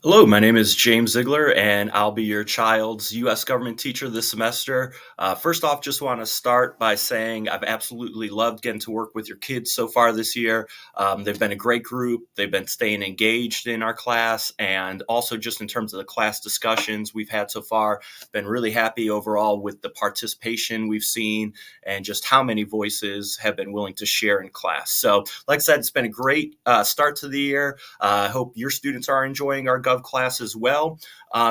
Hello, my name is James Ziegler, and I'll be your child's U.S. government teacher this semester. First off, just want to start by saying I've absolutely loved getting to work with your kids so far this year. They've been a great group. They've been staying engaged in our class, and also just in terms of the class discussions we've had so far, been really happy overall with the participation we've seen and just how many voices have been willing to share in class. So, like I said, it's been a great start to the year. I hope your students are enjoying our Gov class as well.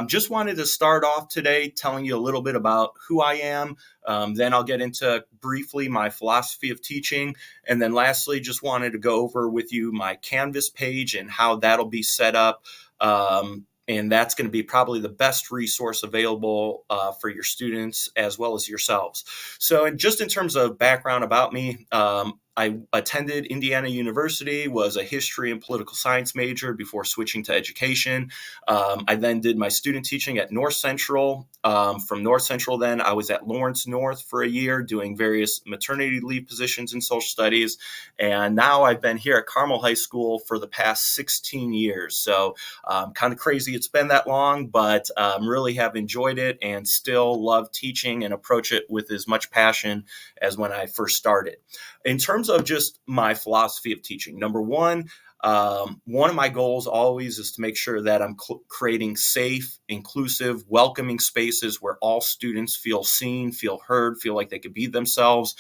Just wanted to start off today telling you a little bit about who I am. Then I'll get into briefly my philosophy of teaching. And then lastly, just wanted to go over with you my Canvas page and how that'll be set up. And that's going to be probably the best resource available for your students as well as yourselves. So, just in terms of background about me, I attended Indiana University, was a history and political science major before switching to education. I then did my student teaching at North Central. From North Central, then I was at Lawrence North for a year doing various maternity leave positions in social studies. And now I've been here at Carmel High School for the past 16 years. So kind of crazy it's been that long, but really have enjoyed it and still love teaching and approach it with as much passion as when I first started. In terms of just my philosophy of teaching, number one of my goals always is to make sure that I'm creating safe, inclusive, welcoming spaces where all students feel seen, feel heard, feel like they could be themselves.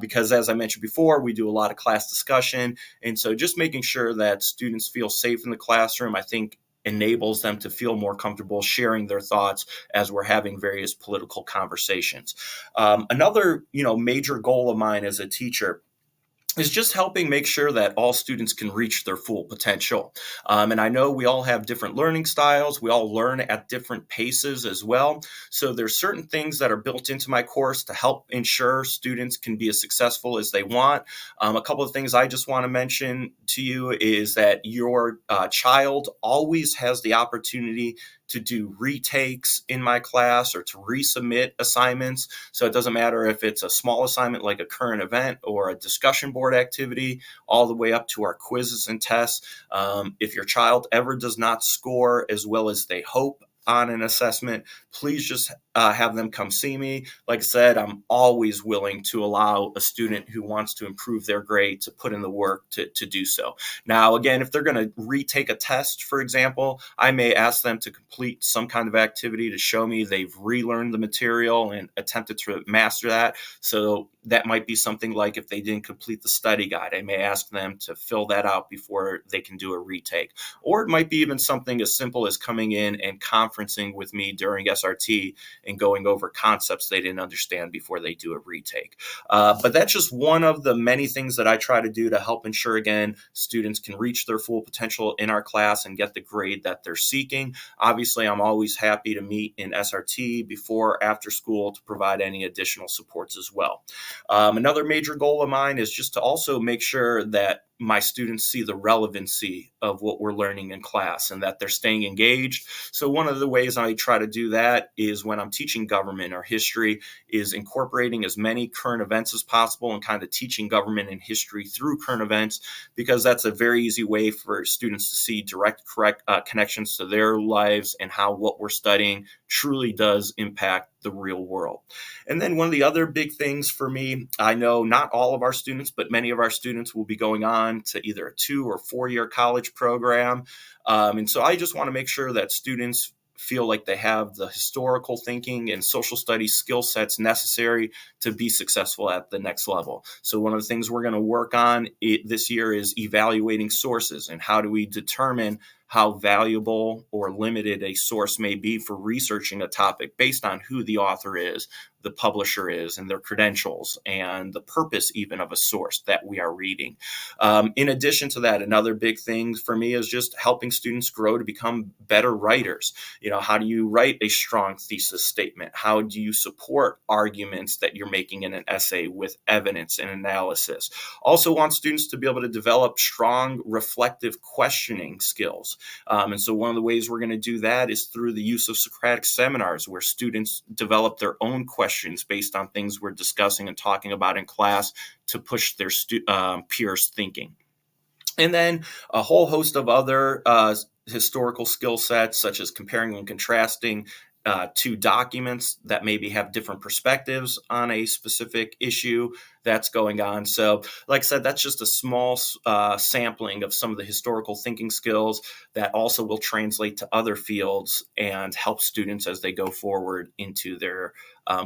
Because as I mentioned before, we do a lot of class discussion. And so just making sure that students feel safe in the classroom, I think enables them to feel more comfortable sharing their thoughts as we're having various political conversations. Another, major goal of mine as a teacher is just helping make sure that all students can reach their full potential. And I know we all have different learning styles. We all learn at different paces as well. So there's certain things that are built into my course to help ensure students can be as successful as they want. A couple of things I just want to mention to you is that your child always has the opportunity to do retakes in my class or to resubmit assignments. So it doesn't matter if it's a small assignment like a current event or a discussion board activity, all the way up to our quizzes and tests. If your child ever does not score as well as they hope on an assessment, please just have them come see me. Like I said, I'm always willing to allow a student who wants to improve their grade to put in the work to do so. Now, again, if they're going to retake a test, for example, I may ask them to complete some kind of activity to show me they've relearned the material and attempted to master that. So that might be something like if they didn't complete the study guide, I may ask them to fill that out before they can do a retake. Or it might be even something as simple as coming in and conferencing with me during SRT and going over concepts they didn't understand before they do a retake. But that's just one of the many things that I try to do to help ensure, again, students can reach their full potential in our class and get the grade that they're seeking. Obviously, I'm always happy to meet in SRT before or after school to provide any additional supports as well. Another major goal of mine is just to also make sure that my students see the relevancy of what we're learning in class and that they're staying engaged. So one of the ways I try to do that is when I'm teaching government or history is incorporating as many current events as possible and kind of teaching government and history through current events, because that's a very easy way for students to see direct connections to their lives and how what we're studying truly does impact the real world. And then one of the other big things for me, I know not all of our students, but many of our students will be going on to either a 2 or 4 year college program. And so I just want to make sure that students feel like they have the historical thinking and social studies skill sets necessary to be successful at the next level. So one of the things we're going to work on this year is evaluating sources and how do we determine how valuable or limited a source may be for researching a topic based on who the author is, the publisher is, and their credentials, and the purpose even of a source that we are reading. In addition to that, another big thing for me is just helping students grow to become better writers. How do you write a strong thesis statement? How do you support arguments that you're making in an essay with evidence and analysis? Also want students to be able to develop strong reflective questioning skills. And so one of the ways we're going to do that is through the use of Socratic seminars, where students develop their own questions based on things we're discussing and talking about in class to push their peers' thinking. And then a whole host of other historical skill sets, such as comparing and contrasting two documents that maybe have different perspectives on a specific issue that's going on. So, like I said, that's just a small sampling of some of the historical thinking skills that also will translate to other fields and help students as they go forward into their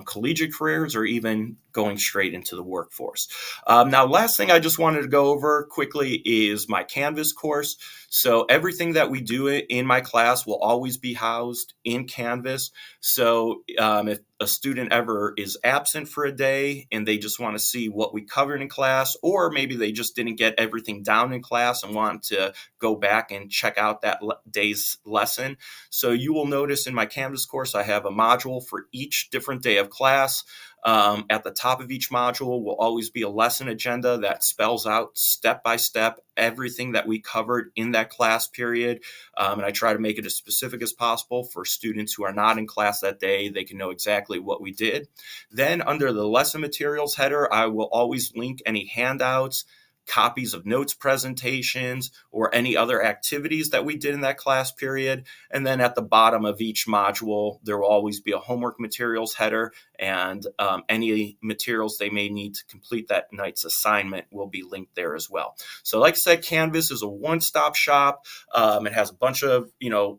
collegiate careers or even going straight into the workforce. Now, last thing I just wanted to go over quickly is my Canvas course. So everything that we do in my class will always be housed in Canvas. So if a student ever is absent for a day and they just want to see what we covered in class, or maybe they just didn't get everything down in class and want to go back and check out that day's lesson. So you will notice in my Canvas course, I have a module for each different day of class. At the top of each module will always be a lesson agenda that spells out step by step everything that we covered in that class period. And I try to make it as specific as possible for students who are not in class that day. They can know exactly what we did. Then under the lesson materials header, I will always link any handouts, copies of notes presentations, or any other activities that we did in that class period. And then at the bottom of each module, there will always be a homework materials header, and any materials they may need to complete that night's assignment will be linked there as well. So like I said, Canvas is a one-stop shop. It has a bunch of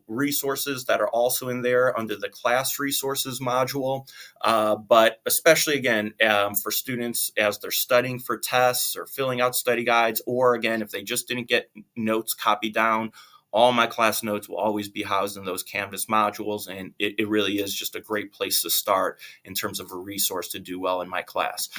resources that are also in there under the class resources module. But especially, again, for students as they're studying for tests or filling out study guides, or again, if they just didn't get notes copied down, all my class notes will always be housed in those Canvas modules. And it really is just a great place to start in terms of a resource to do well in my class.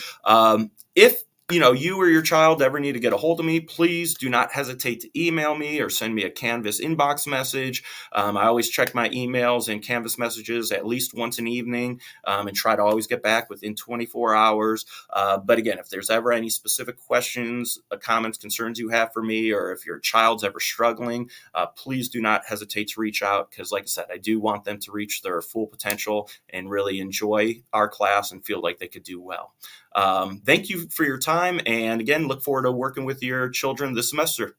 If you or your child ever need to get a hold of me, please do not hesitate to email me or send me a Canvas inbox message. I always check my emails and Canvas messages at least once an evening and try to always get back within 24 hours. But again, if there's ever any specific questions, comments, concerns you have for me, or if your child's ever struggling, please do not hesitate to reach out, because like I said, I do want them to reach their full potential and really enjoy our class and feel like they could do well. Thank you for your time. And again, look forward to working with your children this semester.